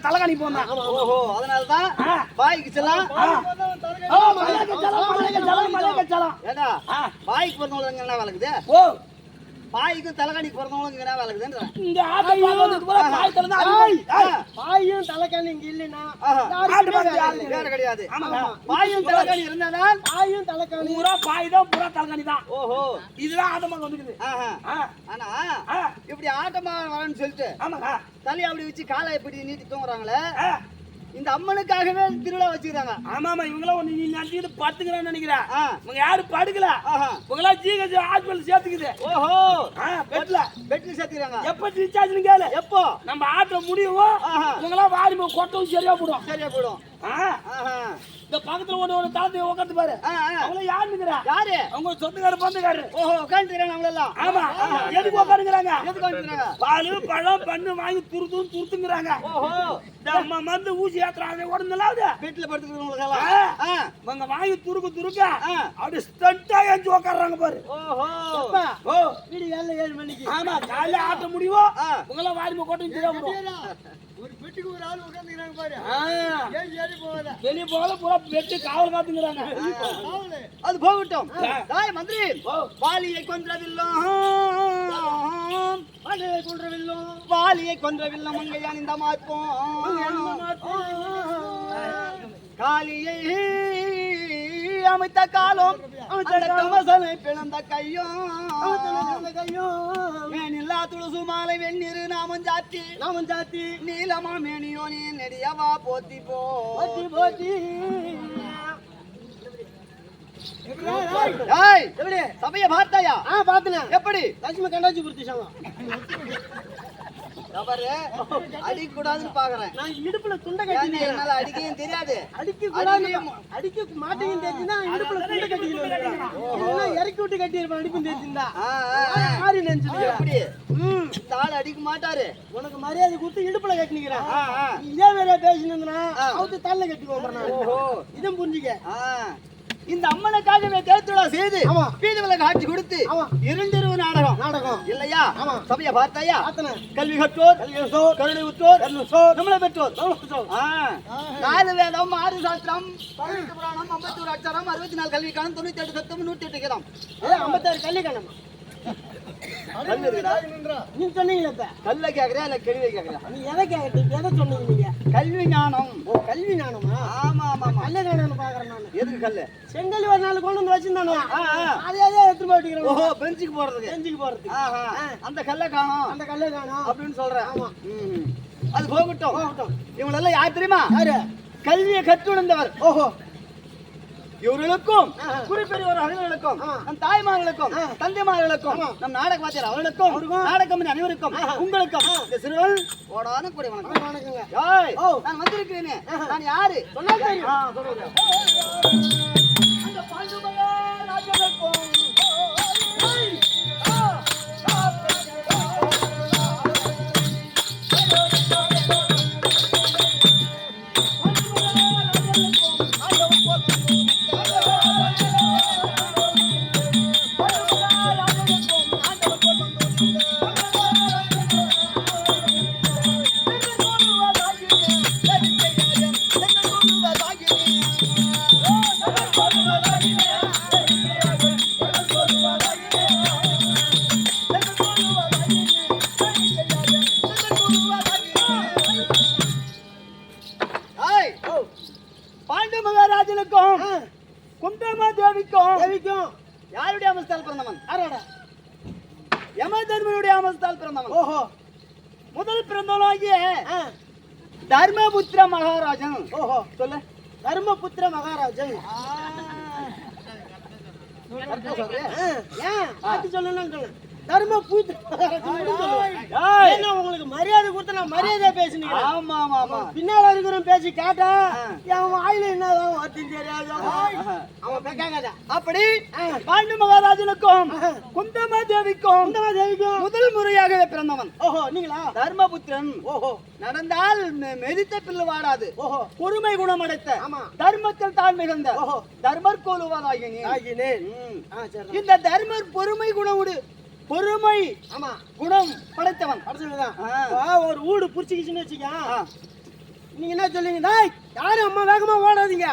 தலகாணி போனான். ஓஹோ, அதனாலதான் பாய்க்கு செல்லாம் பாய்க்கு பிறந்தவங்க என்ன வேலைக்குது? ஓ, பாய்க்கும் தலைகாணிக்கு பிறந்தவங்களுக்கு என்ன வேலைக்குதுன்ற பாயும் தலைகாணி இங்க இல்லைன்னா வேற கிடையாது. பாயும் தலைகாணி இருந்தால் பாயும் தலைகாணி பூரா பாய் தான், பூரா தலைகாணி தான். ஓஹோ, இதுதான் ஆட்டமாக வந்துக்குது. ஆனா இப்படி ஆட்டமா வரேன்னு சொல்லிட்டு தலையை அப்படி வச்சு காலை எப்படி நீட்டி தூங்குறாங்களே, இந்த அம்மனுக்காகவே திருவிழா வச்சுக்கிறாங்க. ஆமா ஆமா, இவங்களாம் ஒண்ணு நீ நினைச்சிட்டு படுத்துக்கிறான்னு நினைக்கிறேன். இவங்க யாரும் படுக்கல, இவங்களா ஜிஹெச் ஹாஸ்பிட்டல் சேர்த்துக்குது. ஓஹோ, பெட்ல சேர்த்துக்கிறாங்க. எப்ப ரீசார்ஜ் கேளு, எப்போ நம்ம ஆட்டம் முடியும் இவங்களாம் வாடி கொட்டவும் சரியா போடும். சரியா போடும். இந்த பக்கத்துல ஒண்ணு தாழ்த்து உட்காந்து பாரு, அவங்க யாருங்கிறா? யாரு? அவங்க சொந்தக்காரர் பந்தக்காரரு. ஓஹோ, உட்காந்துக்கிறாங்க அவங்க எல்லாம். ஆமா, எதுக்கு உட்காந்துக்கிறாங்க? எதுக்கு உட்காந்துக்கிறாங்க? பாலு பழம் பண்ணு வாங்கி துருத்துங்கிறாங்க. ஓஹோ, நம்ம மருந்து ஊசி ஏத்துறாங்க உடனே வீட்டுல படுத்துக்கிறவங்க அவங்க வாங்கி துருக்க அப்படி ஸ்டண்டா ஏஞ்சி உட்காடுறாங்க பாரு. ஓஹோ, ஓ வீடு 7 மணிக்கு. ஆமா, காலையில ஆட்ட முடியும் உங்களாம் வாரிம கோட்டை ஒரு பெட்டுக்கு ஒரு ஆள் உட்காந்துக்கிறாங்க பாரு. வெளியே போகல, பூரா பெட்டு காவல் காத்துங்கிறாங்க. அது போகட்டும். தாய் மந்திரி, வாலியை கொன்றவில்லும் வாலியை கொன்றவில்லும் மங்கையான் இந்த மாற்போம் காலியை அமைத்த காலம் கமசனை பிளந்த கையும் மேனில்லா துளசு மாலை வெந்நீரு நாமம் சாத்தி நீலமா மேனியோனி நெடியவா போத்தி போத்தி சபைய பார்த்தாயா? பார்த்தேன். எப்படி? லட்சுமி கண்டாச்சி புரிச்சாங்க. அடிக்க கூடாதுன்னு பாக்குறேன். நான் இடுப்புல துண்டை கட்டி என்னால அடிக்கவும் தெரியாது, அடிக்க மாட்டேன்னு தெரிஞ்சுன்னா இடுப்புல துண்டை கட்டிக்கணும். இறக்கி விட்டு கட்டி இருப்பேன் அடிப்புன்னு தெரிஞ்சுருந்தா. எப்படி இந்த ஆள் அடிக்க மாட்டாரு, உனக்கு மரியாதை கொடுத்து இடுப்புல கட்டிக்கிறேன். இதே வேற பேசினா அவத்து தள்ள கட்டி போறேன். ஓஹோ, இதுவும் புரிஞ்சுக்க. இந்த அம்மனுக்காகவே தேர்தலா செய்து வீதி விலக்கு ஆட்சி கொடுத்து 2 நாடகம் இல்லையா? சபையை பார்த்தாயா? கல்வி கற்றோர், கருணை உற்றோர், நம்மளை பெற்றோர், 4 வேதம், 6 சாஸ்திரம், 18 புராணம், 51 அட்சரம், 64 கல்வி காலம், 98 சத்தம், 108 கிரம், 56 கல்வி காலம். நீ சொன்னீங்க கல்ல கேக்குறியா இல்ல கேள்வி கேக்குறியா? நீ எதை கேட்டீங்க? எதை சொன்னீங்க நீங்க? கல்வி ஞானம். ஓ, கல்வி ஞானமா? ஆமா ஆமா, கல்ல ஞானம் பாக்குறேன் நான். எதுக்கு கல்லு? செங்கல் ஒரு நாள் கொண்டு வந்து வச்சிருந்தானே, அதே எடுத்து போட்டுக்கிறேன். ஓஹோ, பெஞ்சுக்கு போறதுக்கு. அந்த கல்ல காணோம், அந்த கல்ல காணோம் அப்படின்னு சொல்றேன். ஆமா, அது போகட்டும். இவங்க எல்லாம் யார் தெரியுமா? யாரு? கல்வியை கற்றுணர்ந்தவர். ஓஹோ, இவர்களுக்கும் குறிப்பெரியவர் அவர்களுக்கும் நம் தாய்மார்களுக்கும் தந்தைமார்களுக்கும் நம் நாடக வாத்தியார் அவர்களுக்கும் நாடகம் அனைவருக்கும் உங்களுக்கும் இந்த சிறுவன் ஓடான கூடிய வணக்கங்க. நான் வந்திருக்கிறேன். நான் யாரு சொன்னா தெரியும். அந்த பாண்டுமகா ராஜனுக்கும் யாருடைய அமஸ்தால் பிறந்தவன்? யாரோட? யமதர்மனுடைய அமஸ்தால் பிறந்தவன். ஓஹோ. முதல் பிறந்தவனாகிய தர்மபுத்திர மகாராஜன். ஓஹோ, சொல்லு. தர்மபுத்திர மகாராஜன். உங்களுக்கு மரியாதை கொடுத்த நான் மரியாதை பேசுனீங்க. ஆமா ஆமா ஆமா. பின்னால இருக்கிற பேசி கேட்டா அவன் வாயில என்னதான் வார்த்தையும் தெரியாது. அப்படி பாண்டு மகாராஜனுக்கும் குந்தமா தேவிக்கும் முதல் முறையாகவே பிறந்தவன். ஓஹோ, நீங்களா? தர்மபுத்திரன். ஓஹோ. நடந்தால் மெதித்த பில்லு வாடாது. ஓஹோ. பொறுமை குணம் அடைத்த தர்மத்தில் தான் மிகுந்த தர்மர் கோலுவதாகினேன். இந்த தர்மர் பொறுமை குணமுடு பொறுமை ஆமா குணம் படைத்தவன். ஒரு ஊடு புடிச்சுக்கிச்சுன்னு வச்சுக்க, நீங்க என்ன சொல்லுங்க, யாரும் அம்மா வேகமா ஓடாதீங்க,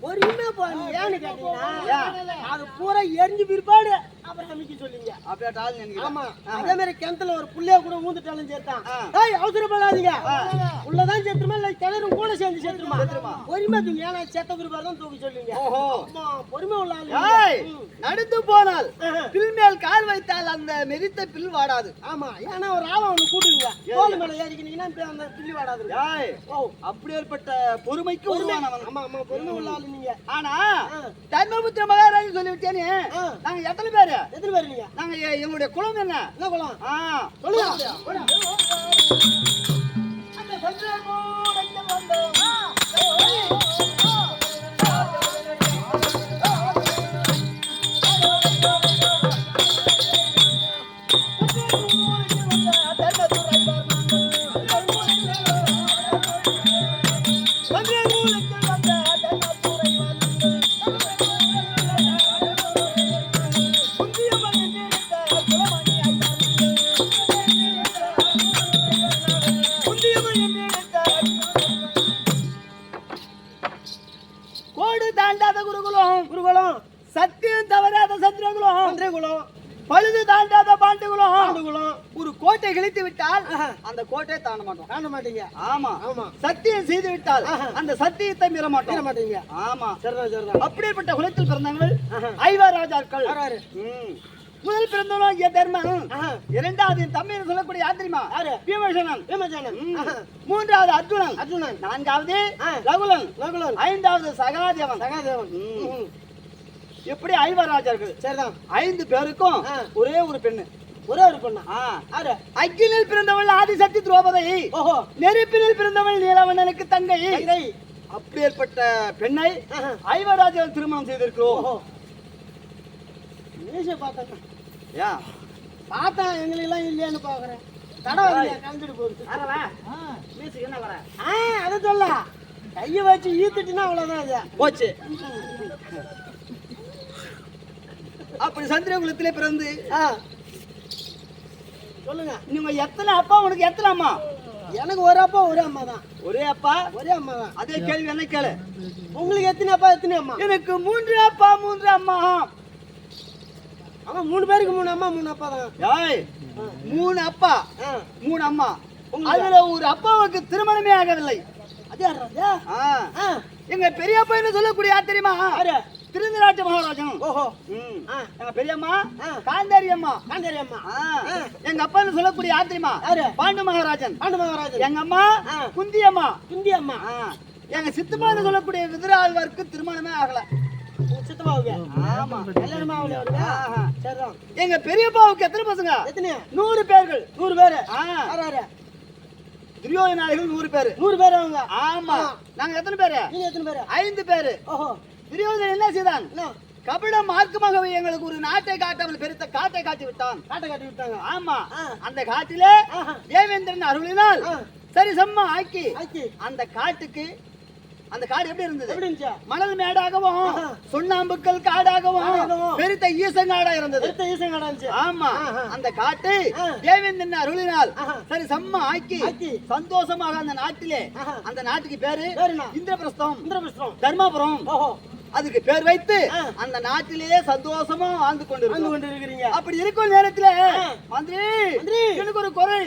பொறுமையா போறீங்க. ஏன்னு கேட்டீங்கன்னா அது பூரா எரிஞ்சு பிற்பாடு அப்புறம் அமைக்க சொல்லுங்க. ஆமா, அதே மாதிரி கிணத்துல ஒரு புள்ளைய கூட ஊந்துட்டாலும் சேர்த்தான். அவசரப்படாதீங்க, உள்ளதான் சேர்த்துமா இல்ல கிணறு கூட சேர்ந்து சேர்த்துமா பொறுமை தூங்க. ஏன்னா செத்த பிற்பாடு தான் தூக்கி சொல்லுங்க. பொறுமை உள்ள நடந்து போனால் பில் மேல் கால் வைத்தால் அந்த மெதித்த பில் வாடாது. ஆமா, ஏன்னா ஒரு ஆளை ஒண்ணு கூட்டுங்க, தோல் மேல ஏறிக்கினீங்கன்னா அந்த பில்லு வாடாது. அப்படி ஏற்பட்ட பொறுமைக்கு உருவானவன். ஆமா ஆமா, பொறுமை உள்ள ஆளு நீங்க. ஆனா தர்மபுத்திர மகாராஜன் சொல்லிவிட்டேனே, நாங்க எத்தனை பேரு? எத்தனை பேரு நீங்க? நாங்க எங்களுடைய குலம் என்ன? என்ன குலம்? சொல்லுங்க. கோடு தாண்டாத குருகுலம் குருகுலம், சத்தியம் தவறாத சத்திரகுலம் சந்திரகுலம், பழுது தாண்டாத பாண்டுகுலம். ஒரு கோட்டை கிழித்து விட்டால் அந்த கோட்டையை தாண்ட மாட்டோம். தாண்ட மாட்டீங்க. ஆமா ஆமா. சத்தியம் செய்து விட்டால் அந்த சத்தியத்தை மீற மாட்டீங்க. ஆமா, சரிதான் சரிதான். அப்படிப்பட்ட குலத்தில் பிறந்தவர்கள் ஐவர் ராஜாக்கள். முதல் பிறந்தவன் தர்மன், இரண்டாவது தம்பி சொல்லக்கூடிய யாத்திரிமா பீமசேனன், மூன்றாவது அர்ஜுனன், நான்காவது ரகுலன், ஐந்தாவது சகாதேவன். இப்படி ஐவர் ராஜாக்கள். சரிதான். 5 பேருக்கும் ஒரே ஒரு பெண்ணு. ஒரே ஒரு பொண்ணு. அக்கினில் பிறந்தவள் ஆதிசக்தி திரௌபதி, நெருப்பினில் பிறந்தவள் நீலவண்ணனுக்கு தங்கை. அப்படி ஏற்பட்ட பெண்ணை ஐவர் ராஜாக்கள் திருமணம் செய்திருக்கிறோம். பார்த்தா எங்களுக்கு எல்லாம் இல்லையான்னு பாக்குறேன். கலந்துட்டு போகுது. என்ன வர அதை சொல்ல கைய வச்சு ஈத்துட்டுனா அவ்வளவுதான் போச்சு. அப்படி சந்திரகுலத்திலே பிறந்து சொல்லுங்க, நீங்க எத்தனை அப்பா? உனக்கு எத்தனை அம்மா? எனக்கு ஒரு அப்பா ஒரு அம்மா தான். ஒரே அப்பா ஒரே அம்மா தான். அதே கேள்வி என்ன கேளு. உங்களுக்கு எத்தனை அப்பா எத்தனை அம்மா? எனக்கு 3 அப்பா 3 அம்மா. ஆமா, 3 பேருக்கு 3 அம்மா 3 அப்பா தான். 3 அப்பா 3 அம்மா. அதுல ஒரு அப்பாவுக்கு திருமணமே ஆகவில்லை. அதே எங்க பெரியப்பா என்ன சொல்லக்கூடிய யார் தெரியுமா? திருந்தராஜ மகாராஜன். ஓஹோ. எங்க பெரியம்மா காந்தாரி அம்மா. எங்க அப்பா சொல்லக்கூடிய யார் தெரியுமா? பாண்டு மகாராஜன். எங்க அம்மா குந்தி அம்மா. எங்க சித்தப்பா சொல்லக்கூடிய விதுராழ்வாருக்கு திருமணமே ஆகல. எங்க பெரியப்பாவுக்கு எத்தனை பசங்க? 100 பேர்கள். 100 பேரு. துரியோதனாளிகள் 100 பேரு. 100 பேரு அவங்க. ஆமா. நாங்க எத்தனை பேரு? நீங்க எத்தனை பேரு? 5 பேரு. ஓஹோ. துரியோதனன் என்ன செய்தான்? கபட மார்க்கமாகவே எங்களுக்கு ஒரு நாட்டை காட்டாமல் பெருத்த காட்டை காட்டி விட்டான். காட்டை காட்டி விட்டாங்க. ஆமா. அந்த காட்டிலே தேவேந்திரன் அருளினால் சரி சம்மா ஆக்கி அந்த காட்டுக்கு, அந்த காடு எப்படி இருந்தது? மணல் மேடாகவும் சுண்ணாம்புக்கள் காடாகவும் பெருத்த ஈசங்காடா இருந்தது. ஆமா. அந்த காட்டு தேவேந்திரன் அருளினால் சரி சம்மா ஆக்கி சந்தோஷமாக அந்த நாட்டிலே, அந்த நாட்டுக்கு பேரு இந்திரபிரஸ்தம், தர்மாபுரம். அதுக்கு பேர் வைத்து அந்த நாட்டிலேயே சந்தோஷமா வாழ்ந்து கொண்டிருக்கிறீங்க. அப்படி இருக்கும் நேரத்துல மந்திரி எனக்கு ஒரு குறை.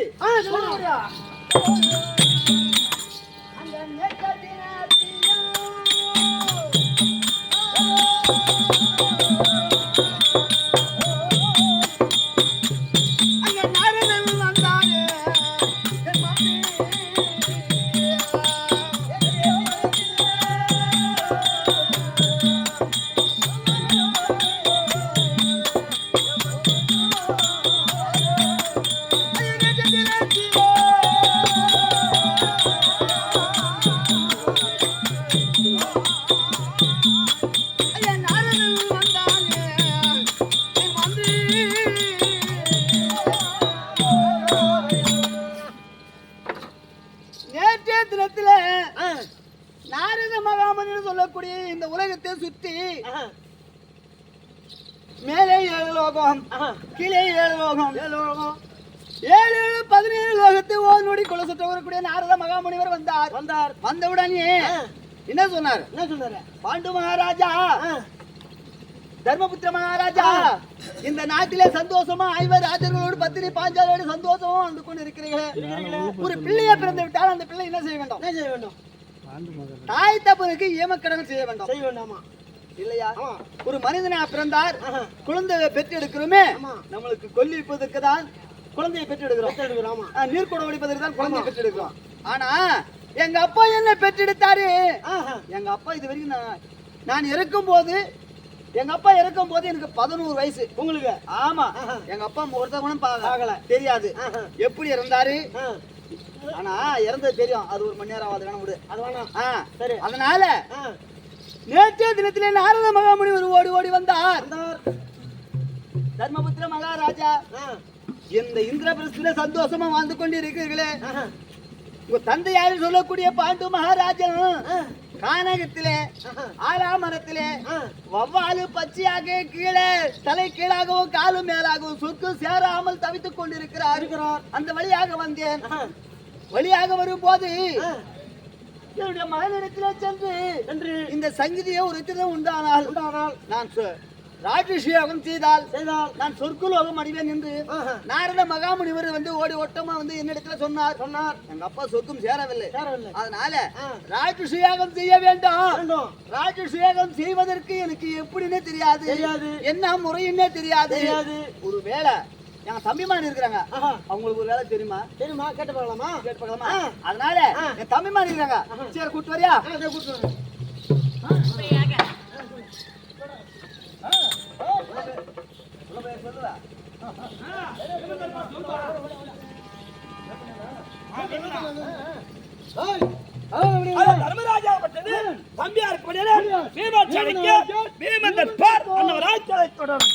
உலகத்தை சுற்றி மேலே 7 லோகம், கீழே 7 லோகம், 7 17 லோகத்தை ஓர் நொடி கொலை சுற்ற வரக்கூடிய நாரத மகாமுனிவர் வந்தார். வந்தவுடனே என்ன சொன்னார்? பாண்டு மகாராஜா, தர்மபுத்திர மகாராஜா, இந்த நாட்டிலே சந்தோஷமா 5 ராஜர்களோடு பத்தினி பாஞ்சாலோடு சந்தோஷமா வந்து கொண்டு இருக்கிறீர்களே. ஒரு பிள்ளையை பிறந்து விட்டால் அந்த பிள்ளை என்ன செய்ய வேண்டும்? தாய் தப்பனுக்கு ஏமக்கடன் செய்ய வேண்டாமா இல்லையா? ஒரு மனிதனா பிறந்தார், குழந்தையை பெற்று எடுக்கிறோமே, நம்மளுக்கு கொல்லிப்பதற்கு தான் குழந்தையை பெற்று எடுக்கிறோம். நீர் கொடை ஒழிப்பதற்கு தான் குழந்தையை பெற்று எடுக்கிறோம். ஆனா எங்க அப்பா என்ன பெற்றெடுத்தாரு? எங்க அப்பா இது வரைக்கும் நான் இருக்கும் போது, எங்க அப்பா இறக்கும் போது எனக்கு 11 வயசு. உங்களுக்கு? ஆமா. எங்க அப்பா ஒருத்தவனும் பார்க்கல, தெரியாது எப்படி இறந்தாரு. ஆனா இறந்தது தெரியும். அது 1 மணி நேரம் ஆகுது, வேணா விடு, அது வேணாம். சரி, அதனால நேற்றைய தினத்திலே நாரத மகாமுனிவர் ஓடி வந்தார். தர்மபுத்திர மகாராஜா, இந்த இந்திரபிரஸ்தில சந்தோஷமா வாழ்ந்து கொண்டு இருக்கிறீர்களே, உங்க தந்தை யாரு சொல்லக்கூடிய பாண்டு மகாராஜன் கானகத்திலே ஆலாமரத்திலே வவ்வாலு பச்சையாக கீழே தலை கீழாகவும் காலும் மேலாகவும் சொற்கு சேராமல் தவித்துக் கொண்டிருக்கிறார். அந்த வழியாக வந்தேன். வழியாக வரும் போது என்னுடைய மகனிடத்திலே சென்று இந்த சங்கீதியை ஒரு இடத்திலே உண்டானால் நான் ராஜ்யகம் செய்தால் நான் சொர்க்குலோகம் அடைவேன் என்று நாரத மகாமுனிவர் ஓடி ஓட்டமா என்னிடத்துல சொன்னார். எங்க அப்பா சொர்க்கம் சேரவில்லை. அதனால ராஜ்யகம் செய்ய வேண்டும். ராஜ்யகம் செய்வதற்கு எனக்கு எப்படின்னே தெரியாது, என்ன முறைன்னே தெரியாது. ஒரு வேளை என் தம்பிமான் இருக்கிறாங்க, அவங்களுக்கு ஒரு வேலை தெரியுமா? கேட்டு பார்க்கலாமா? அதனால என் தம்பிமான் இருக்கிறாங்க, சரி கூட்டு வரியா? தர்மராஜா பட்டது தம்பியாருக்கு பீமந்தன் பார் அந்த ராஜ்யத்தை தொடரும்.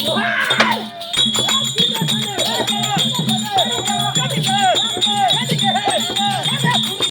ஆ!